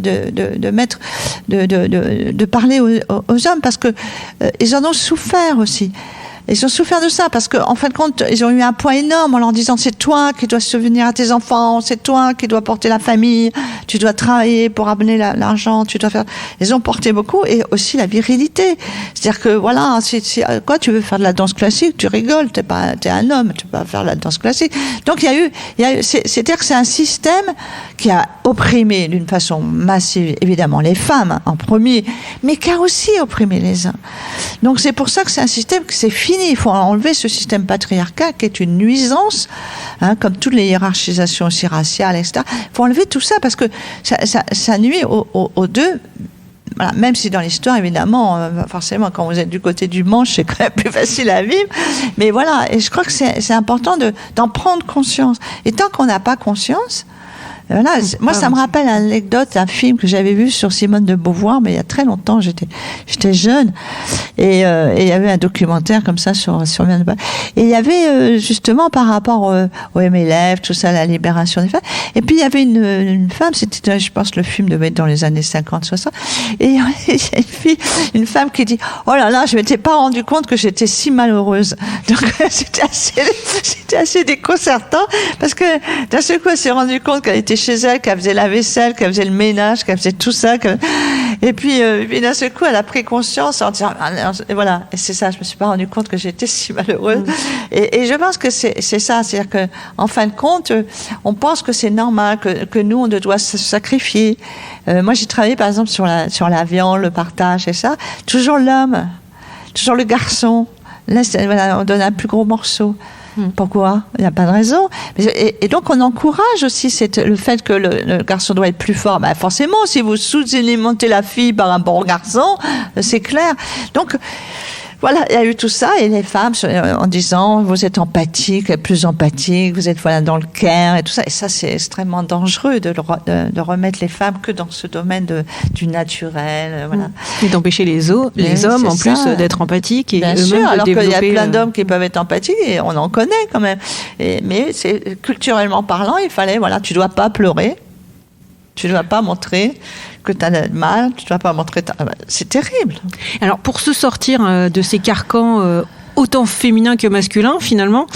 parler aux hommes parce que ils en ont souffert aussi. Ils ont souffert de ça parce qu'en fin de compte, ils ont eu un poids énorme en leur disant c'est toi qui dois subvenir à tes enfants, c'est toi qui dois porter la famille, tu dois travailler pour amener l'argent, tu dois faire. Ils ont porté beaucoup et aussi la virilité. C'est-à-dire que voilà, quoi, tu veux faire de la danse classique, tu rigoles, t'es un homme, tu peux pas faire de la danse classique. Donc il y a eu, c'est-à-dire que c'est un système qui a opprimé d'une façon massive, évidemment, les femmes en premier, mais qui a aussi opprimé les hommes. Donc c'est pour ça que c'est un système qui s'est fini. fini. Il faut enlever ce système patriarcal qui est une nuisance, comme toutes les hiérarchisations aussi raciales, etc. Il faut enlever tout ça parce que ça nuit aux deux. Voilà, même si dans l'histoire, évidemment, forcément, quand vous êtes du côté du manche, c'est quand même plus facile à vivre. Mais voilà, et je crois que c'est important d'en prendre conscience. Et tant qu'on n'a pas conscience, voilà, moi, ça me rappelle une anecdote, un film que j'avais vu sur Simone de Beauvoir, mais il y a très longtemps, j'étais jeune, et il y avait un documentaire comme ça sur Simone de Beauvoir. Et il y avait justement par rapport au MLF, tout ça, la libération des femmes. Et puis il y avait une femme, c'était, je pense, le film devait être dans les années 50, 60. Et il y a une femme qui dit, oh là là, je m'étais pas rendu compte que j'étais si malheureuse. Donc c'était assez déconcertant parce que d'un seul coup, elle s'est rendue compte qu'elle était chez elle, qu'elle faisait la vaisselle, qu'elle faisait le ménage, qu'elle faisait tout ça. Et puis d'un seul coup, elle a pris conscience en disant, et voilà, et c'est ça, je me suis pas rendu compte que j'étais si malheureuse. Et je pense que c'est ça, c'est-à-dire que en fin de compte, on pense que c'est normal, que nous, on doit se sacrifier. Moi, j'ai travaillé par exemple sur la viande, le partage et ça. Toujours l'homme, toujours le garçon. Là, voilà, on donne un plus gros morceau. Pourquoi ? Il n'y a pas de raison. Et donc, on encourage aussi le fait que le garçon doit être plus fort. Ben, forcément, si vous sous-alimentez la fille par rapport au garçon, c'est clair. Donc, voilà, il y a eu tout ça, et les femmes, en disant, vous êtes empathique, plus empathique, vous êtes dans le care, et tout ça. Et ça, c'est extrêmement dangereux de remettre les femmes que dans ce domaine du naturel, voilà. Et d'empêcher les hommes, en plus, d'être empathiques. Et bien sûr, alors qu'il y a plein d'hommes qui peuvent être empathiques, et on en connaît quand même. Mais c'est, culturellement parlant, il fallait, voilà, tu dois pas pleurer, tu dois pas montrer que tu as mal, tu ne dois pas montrer... C'est terrible. Alors, pour se sortir de ces carcans autant féminins que masculins, finalement,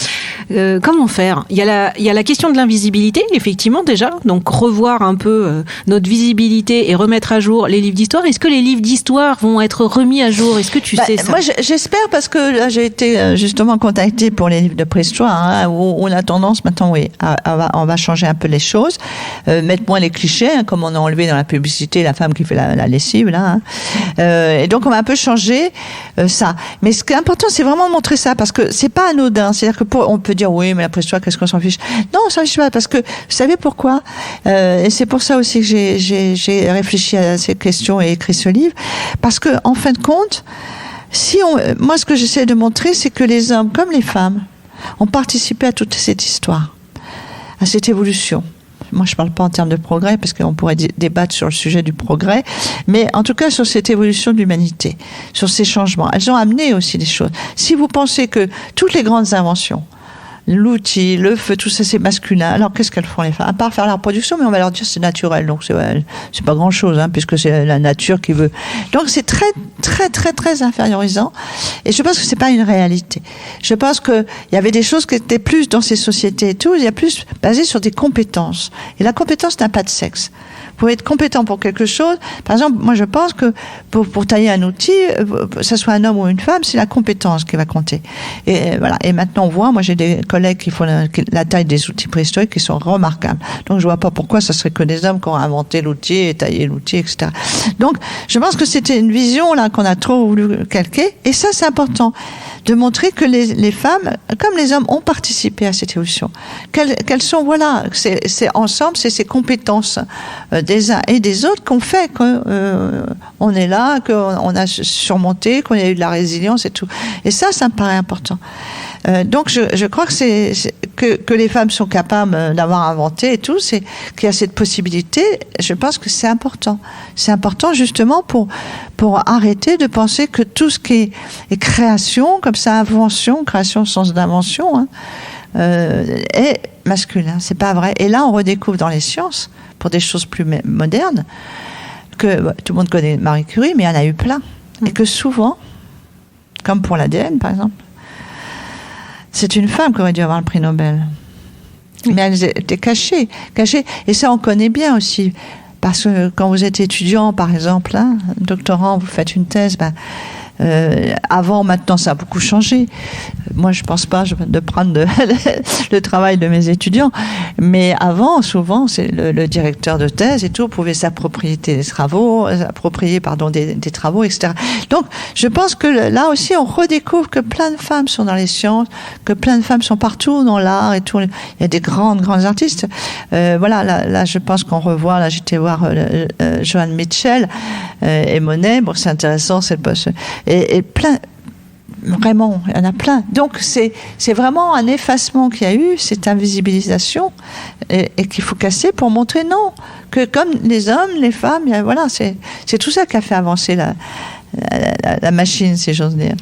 comment faire ? Il y a la question de l'invisibilité, effectivement, déjà. Donc, revoir un peu notre visibilité et remettre à jour les livres d'histoire. Est-ce que les livres d'histoire vont être remis à jour ? Est-ce que tu sais ça ? Moi, j'espère, parce que là, j'ai été justement contactée pour les livres de préhistoire, où on a tendance maintenant, oui, on va changer un peu les choses, mettre moins les clichés, comme on a enlevé dans la publicité la femme qui fait la lessive, là. Et donc, on va un peu changer ça. Mais ce qui est important, c'est vraiment de montrer ça, parce que c'est pas anodin. C'est-à-dire que on peut dire, oui, mais la préhistoire, qu'est-ce qu'on s'en fiche ? Non, on s'en fiche pas, parce que, vous savez pourquoi ? Et c'est pour ça aussi que j'ai réfléchi à ces questions et écrit ce livre, parce que, en fin de compte, moi, ce que j'essaie de montrer, c'est que les hommes, comme les femmes, ont participé à toute cette histoire, à cette évolution. Moi, je ne parle pas en termes de progrès, parce qu'on pourrait débattre sur le sujet du progrès, mais en tout cas sur cette évolution de l'humanité, sur ces changements. Elles ont amené aussi des choses. Si vous pensez que toutes les grandes inventions, l'outil, le feu, tout ça, c'est masculin. Alors, qu'est-ce qu'elles font, les femmes ? À part faire la reproduction, mais on va leur dire c'est naturel. Donc, c'est pas grand-chose, puisque c'est la nature qui veut. Donc, c'est très, très, très, très infériorisant. Et je pense que c'est pas une réalité. Je pense qu'il y avait des choses qui étaient plus dans ces sociétés et tout, il y a plus basé sur des compétences. Et la compétence n'a pas de sexe. Vous pouvez être compétent pour quelque chose. Par exemple, moi, je pense que pour tailler un outil, que ce soit un homme ou une femme, c'est la compétence qui va compter. Et voilà. Et maintenant, on voit, moi, j'ai des collègues qui font la taille des outils préhistoriques qui sont remarquables. Donc, je vois pas pourquoi ça serait que des hommes qui ont inventé l'outil et taillé l'outil, etc. Donc, je pense que c'était une vision, là, qu'on a trop voulu calquer. Et ça, c'est important. De montrer que les femmes, comme les hommes, ont participé à cette évolution. Qu'elles sont, voilà, c'est ensemble, c'est ces compétences des uns et des autres qu'on fait qu'on est là, qu'on a surmonté, qu'on a eu de la résilience et tout. Et ça me paraît important. Donc je crois que les femmes sont capables d'avoir inventé et tout, qu'il y a cette possibilité. Je pense que c'est important. C'est important justement pour arrêter de penser que tout ce qui est création, comme ça, invention, création au sens d'invention, est masculin. C'est pas vrai. Et là, on redécouvre dans les sciences, pour des choses plus modernes, que tout le monde connaît Marie Curie, mais il y en a eu plein. Et que souvent, comme pour l'ADN par exemple, c'est une femme qui aurait dû avoir le prix Nobel. Mais elle était cachée. Et ça, on connaît bien aussi. Parce que quand vous êtes étudiant, par exemple, doctorant, vous faites une thèse, Avant, maintenant, ça a beaucoup changé. Moi, je pense pas de prendre le travail de mes étudiants, mais avant, souvent, c'est le directeur de thèse et tout pouvait s'approprier des travaux, des travaux, etc. Donc, je pense que là aussi, on redécouvre que plein de femmes sont dans les sciences, que plein de femmes sont partout dans l'art et tout. Il y a des grands artistes. Voilà, là, je pense qu'on revoit. Là, j'étais voir Joan Mitchell et Monet. Bon, c'est intéressant, c'est pas et plein. Vraiment, il y en a plein. Donc, c'est vraiment un effacement qu'il y a eu, cette invisibilisation, et qu'il faut casser pour montrer non, que comme les hommes, les femmes, voilà, c'est tout ça qui a fait avancer la machine, si j'ose dire.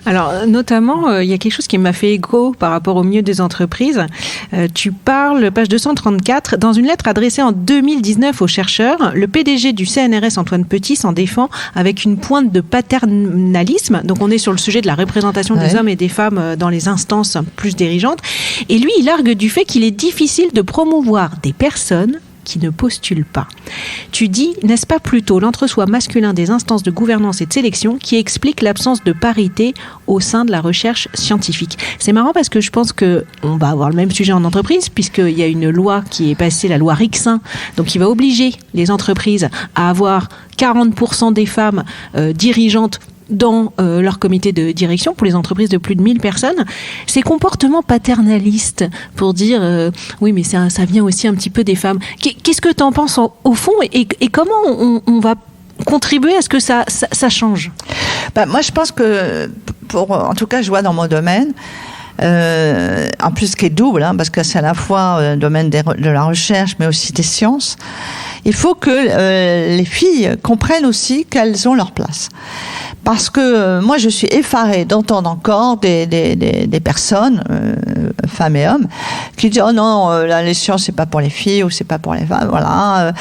Alors, notamment, il y a quelque chose qui m'a fait écho par rapport au milieu des entreprises. Tu parles, page 234, dans une lettre adressée en 2019 aux chercheurs, le PDG du CNRS, Antoine Petit, s'en défend avec une pointe de paternalisme. Donc, on est sur le sujet de la représentation des hommes et des femmes dans les instances plus dirigeantes. Et lui, il argue du fait qu'il est difficile de promouvoir des personnes qui ne postulent pas. Tu dis, n'est-ce pas plutôt l'entre-soi masculin des instances de gouvernance et de sélection qui explique l'absence de parité au sein de la recherche scientifique? C'est marrant parce que je pense qu'on va avoir le même sujet en entreprise, puisqu'il y a une loi qui est passée, la loi Rixin, donc qui va obliger les entreprises à avoir 40% des femmes dirigeantes dans leur comité de direction pour les entreprises de plus de 1000 personnes. Ces comportements paternalistes pour dire oui, mais ça vient aussi un petit peu des femmes. Qu'est-ce que tu en penses au fond et comment on va contribuer à ce que ça change? Moi, je pense que, en tout cas, je vois dans mon domaine, en plus qui est double, parce que c'est à la fois le domaine de la recherche, mais aussi des sciences, il faut que les filles comprennent aussi qu'elles ont leur place. Parce que moi, je suis effarée d'entendre encore des personnes, femmes et hommes, qui disent « Oh non, les sciences, c'est pas pour les filles ou c'est pas pour les femmes, voilà,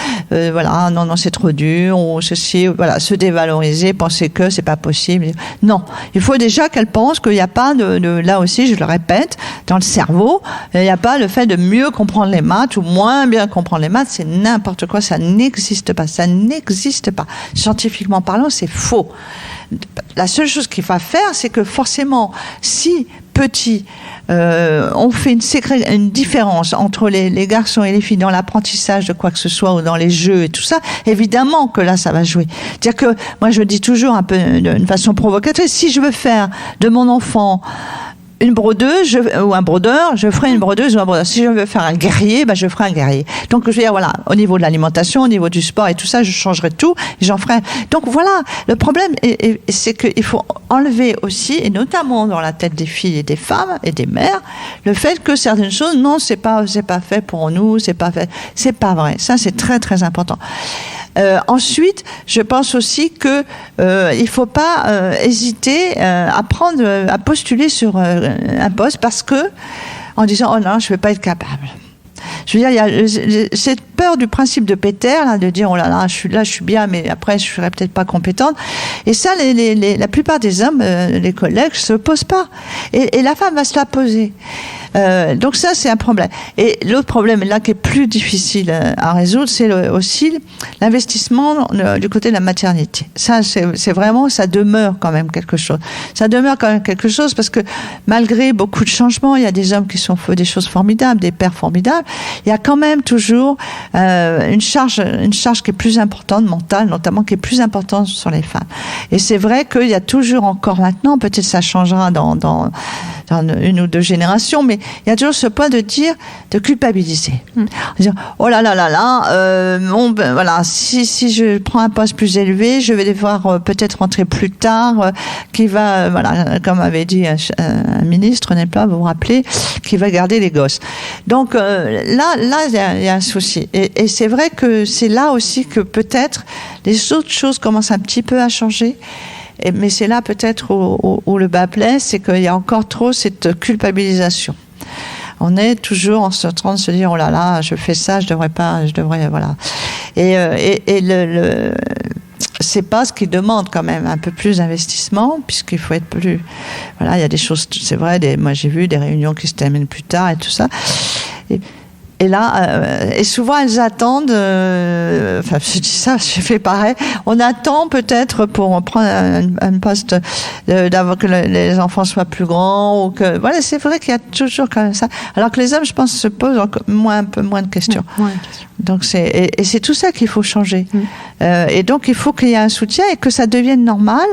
non, c'est trop dur, ou ceci, voilà, se dévaloriser, penser que c'est pas possible. » Non, il faut déjà qu'elles pensent qu'il n'y a pas là aussi, je le répète, dans le cerveau, il n'y a pas le fait de mieux comprendre les maths ou moins bien comprendre les maths, c'est n'importe quoi, ça n'existe pas. Scientifiquement parlant, c'est faux. La seule chose qu'il va faire, c'est que forcément, si petit, on fait une différence entre les garçons et les filles dans l'apprentissage de quoi que ce soit ou dans les jeux et tout ça, évidemment que là, ça va jouer. C'est-à-dire que moi, je dis toujours un peu d'une façon provocatrice, si je veux faire de mon enfant une brodeuse ou un brodeur, je ferai une brodeuse ou un brodeur. Si je veux faire un guerrier, je ferai un guerrier. Donc, je veux dire, voilà, au niveau de l'alimentation, au niveau du sport et tout ça, je changerai tout, j'en ferai. Donc, voilà, le problème, c'est qu'il faut enlever aussi, et notamment dans la tête des filles et des femmes et des mères, le fait que certaines choses, non, c'est pas fait pour nous, c'est pas vrai. Ça, c'est très, très important. Ensuite, je pense aussi que il faut pas hésiter à postuler sur un poste parce que en disant oh non, je vais pas être capable. Je veux dire, il y a cette peur du principe de Peter, là, de dire oh là, je suis bien, mais après je serai peut-être pas compétente. Et ça, la plupart des hommes, les collègues, se posent pas. Et la femme va se la poser. Donc ça, c'est un problème. Et l'autre problème, là, qui est plus difficile à résoudre, c'est aussi l'investissement du côté de la maternité. Ça, c'est vraiment, ça demeure quand même quelque chose. Ça demeure quand même quelque chose parce que malgré beaucoup de changements, il y a des hommes qui font des choses formidables, des pères formidables. Il y a quand même toujours une charge qui est plus importante, mentale notamment, qui est plus importante sur les femmes. Et c'est vrai qu'il y a toujours encore maintenant, peut-être ça changera dans une ou deux générations, mais il y a toujours ce point de culpabiliser. Dire, oh là, voilà, si je prends un poste plus élevé, je vais devoir peut-être rentrer plus tard, qui va, voilà, comme avait dit un ministre, n'est-ce pas, vous vous rappelez, qui va garder les gosses. Donc là, il y a un souci. Et c'est vrai que c'est là aussi que peut-être les autres choses commencent un petit peu à changer. Mais c'est là peut-être où le bas blesse, c'est qu'il y a encore trop cette culpabilisation. On est toujours en train de se dire oh là là, je fais ça, je devrais voilà. Et c'est pas ce qui demande quand même un peu plus d'investissement, puisqu'il faut être plus. Voilà, il y a des choses, c'est vrai. Moi j'ai vu des réunions qui se terminent plus tard et tout ça. Et là, et souvent elles attendent, enfin je dis ça, je fais pareil, on attend peut-être pour prendre un poste, d'avoir que les enfants soient plus grands, ou que, voilà, c'est vrai qu'il y a toujours quand même ça. Alors que les hommes, je pense, se posent un peu moins de questions. Donc et c'est tout ça qu'il faut changer. Et donc il faut qu'il y ait un soutien et que ça devienne normal,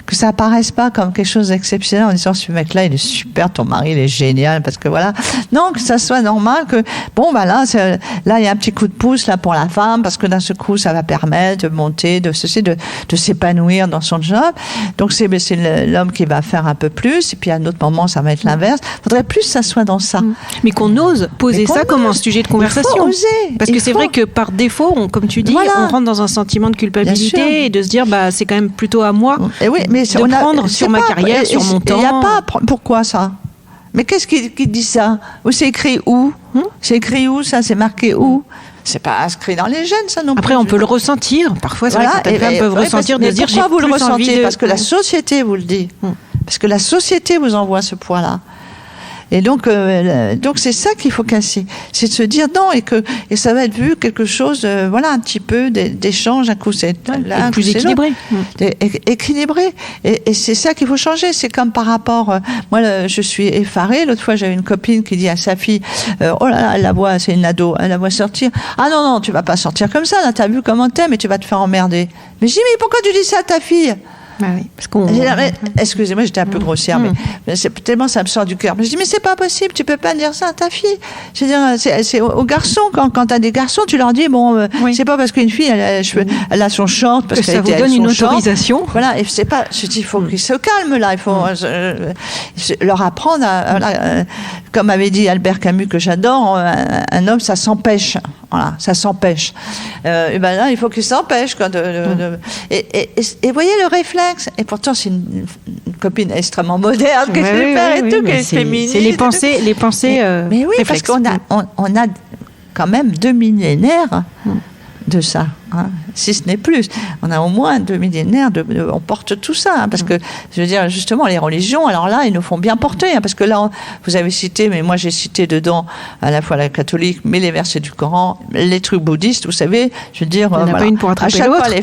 que ça apparaisse pas comme quelque chose d'exceptionnel en disant ce mec-là il est super, ton mari il est génial, parce que voilà. Non, que ça soit normal, que bon bah là il y a un petit coup de pouce là pour la femme, parce que d'un seul coup ça va permettre de monter, de s'épanouir dans son job. Donc c'est l'homme qui va faire un peu plus, et puis à un autre moment ça va être l'inverse. Faudrait plus que ça soit dans ça. Mais qu'on ose poser ça comme un sujet de conversation. Il faut oser. Parce que c'est vrai que par défaut, comme tu dis, on rentre dans un sentiment de culpabilité et de se dire bah c'est quand même plutôt à moi de prendre sur ma carrière, sur mon temps. Il n'y a pas pourquoi ça. Mais qu'est-ce qui dit ça? Ou c'est écrit où? C'est écrit où ça? C'est marqué où? C'est pas inscrit dans les gènes, ça non plus. Après, on peut le ressentir. Parfois, c'est vrai que certaines femmes peuvent ressentir de se dire j'ai pourquoi vous le ressentez? Parce que la société vous le dit. Parce que la société vous envoie ce poids-là. Et donc c'est ça qu'il faut casser, c'est de se dire non, et ça va être vu quelque chose, un petit peu d'échange, un coup c'est là, plus équilibré, équilibré, et c'est ça qu'il faut changer. C'est comme par rapport, moi je suis effarée. L'autre fois j'avais une copine qui dit à sa fille, oh là là, elle la voit, c'est une ado, elle la voit sortir. Ah non, tu vas pas sortir comme ça, là t'as vu comment t'aimes et tu vas te faire emmerder. Mais je dis mais pourquoi tu dis ça à ta fille? Ah oui, parce qu'on... Excusez-moi, j'étais un peu grossière, mais c'est tellement ça me sort du cœur. Mais je dis mais c'est pas possible, tu peux pas dire ça à ta fille. Je veux dire, c'est aux garçons, quand t'as des garçons, tu leur dis c'est pas parce qu'une fille elle a son short parce que ça vous donne une autorisation. Voilà, et c'est pas. Je dis il faut qu'ils se calment là, il faut leur apprendre comme avait dit Albert Camus que j'adore, un homme ça s'empêche. Voilà, ça s'empêche. Et ben là, il faut qu'il s'empêche. Et voyez le réflexe. Et pourtant, c'est une copine extrêmement moderne, qui est féminine. C'est les pensées. Mais oui, réflexes. Parce qu'on a quand même 2 millénaires de ça. Si ce n'est plus. On a au moins 2 millénaires, on porte tout ça. Parce que, je veux dire, justement, les religions, alors là, ils nous font bien porter. Parce que là, vous avez cité, mais moi j'ai cité dedans à la fois la catholique, mais les versets du Coran, les trucs bouddhistes, vous savez, je veux dire, il n'y en a pas une pour attraper à chaque l'autre. fois,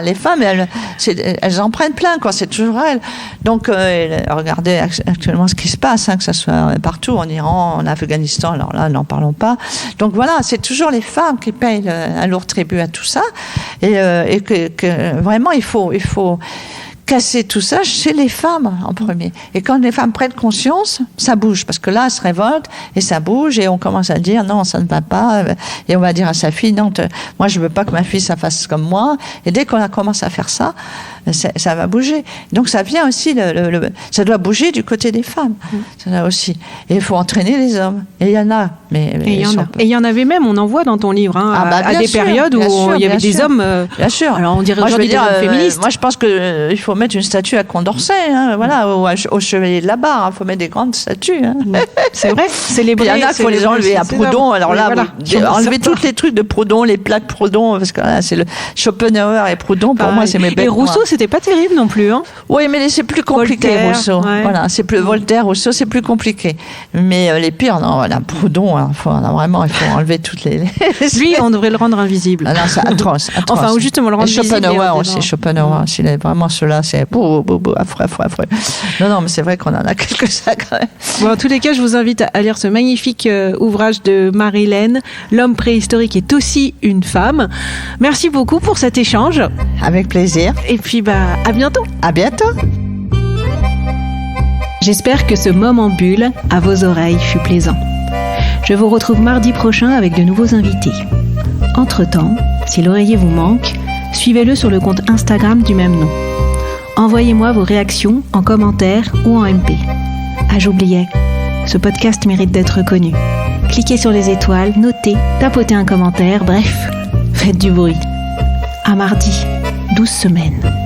les femmes, elles en prennent plein, quoi. C'est toujours elles. Donc, regardez actuellement ce qui se passe, que ce soit partout, en Iran, en Afghanistan, alors là, n'en parlons pas. Donc voilà, c'est toujours les femmes qui payent un lourd tribut à tout ça. Et que vraiment il faut casser tout ça chez les femmes en premier. Et quand les femmes prennent conscience, ça bouge, parce que là, elles se révoltent et ça bouge, et on commence à dire non, ça ne va pas, et on va dire à sa fille non, moi je veux pas que ma fille ça fasse comme moi. Et dès qu'on commence à faire ça, ça va bouger. Donc ça vient aussi, ça doit bouger du côté des femmes, ça doit aussi. Et il faut entraîner les hommes. Et il y en a, mais et il y en avait même, on en voit dans ton livre, à des périodes où il y avait des hommes. Bien sûr. Alors on dirait aujourd'hui des hommes féministes. Moi je pense que il faut mettre une statue à Condorcet, au Chevalier de la Barre, il faut mettre des grandes statues. C'est vrai, célébrer. Il y en a qu'il faut les enlever à Proudhon. Alors là, enlever tous les trucs de Proudhon, les plaques Proudhon, parce que là, c'est le Schopenhauer et Proudhon, pour moi, c'est mes bêtes. Et Rousseau, c'était pas terrible non plus. Oui, mais c'est plus compliqué, Voltaire, Rousseau. Voilà, c'est plus Voltaire, Rousseau, c'est plus compliqué. Mais les pires, non, voilà, Proudhon, il faut enlever toutes les. Lui, on devrait le rendre invisible. Ah non, c'est atroce. Enfin, ou justement le rendre visible. Schopenhauer aussi, Schopenhauer, vraiment ceux-là, c'est affreux. Non, mais c'est vrai qu'on en a quelques-uns quand même. Bon, en tous les cas, je vous invite à lire ce magnifique ouvrage de Marie-Hélène. L'homme préhistorique est aussi une femme. Merci beaucoup pour cet échange. Avec plaisir. Et puis, à bientôt. À bientôt. J'espère que ce moment bulle à vos oreilles fut plaisant. Je vous retrouve mardi prochain avec de nouveaux invités. Entre-temps, si l'oreiller vous manque, suivez-le sur le compte Instagram du même nom. Envoyez-moi vos réactions en commentaire ou en MP. Ah, j'oubliais, ce podcast mérite d'être connu. Cliquez sur les étoiles, notez, tapotez un commentaire, bref, faites du bruit. À mardi, 12 semaines.